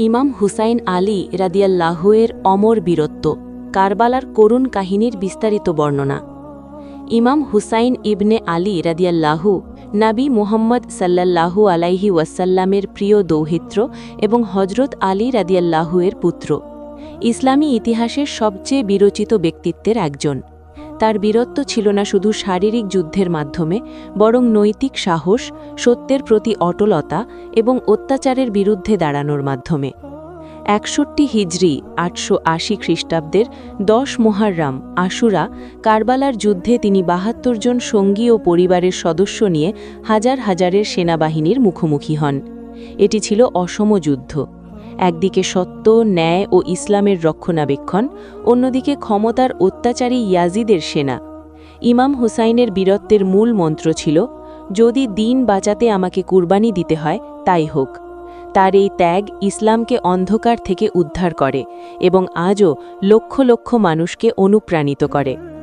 ইমাম হুসাইন আলী রাদিয়াল্লাহুয়ের অমর বীরত্ব, কারবালার করুণ কাহিনীর বিস্তারিত বর্ণনা। ইমাম হুসাইন ইবনে আলী রাদিয়াল্লাহু নাবী মুহাম্মদ সাল্লাল্লাহু আলাইহি ওয়াসাল্লামের প্রিয় দৌহিত্র এবং হজরত আলী রাদিয়াল্লাহুয়ের পুত্র। ইসলামী ইতিহাসের সবচেয়ে বিরচিত ব্যক্তিত্বের একজন। তার বীরত্ব ছিল না শুধু শারীরিক যুদ্ধের মাধ্যমে, বরং নৈতিক সাহস, সত্যের প্রতি অটলতা এবং অত্যাচারের বিরুদ্ধে দাঁড়ানোর মাধ্যমে। ৬১ হিজরি ৮৮০ খ্রিস্টাব্দের ১০ মুহাররম আশুরা কারবালার যুদ্ধে তিনি ৭২ জন সঙ্গী ও পরিবারের সদস্য নিয়ে হাজার হাজারের সেনাবাহিনীর মুখোমুখি হন। এটি ছিল অসম যুদ্ধ। একদিকে সত্য, ন্যায় ও ইসলামের রক্ষণাবেক্ষণ, অন্যদিকে ক্ষমতার অত্যাচারী ইয়াজিদের সেনা। ইমাম হুসাইনের বীরত্বের মূল মন্ত্র ছিল, যদি দিন বাঁচাতে আমাকে কুরবানি দিতে হয় তাই হোক। তার এই ত্যাগ ইসলামকে অন্ধকার থেকে উদ্ধার করে এবং আজও লক্ষ লক্ষ মানুষকে অনুপ্রাণিত করে।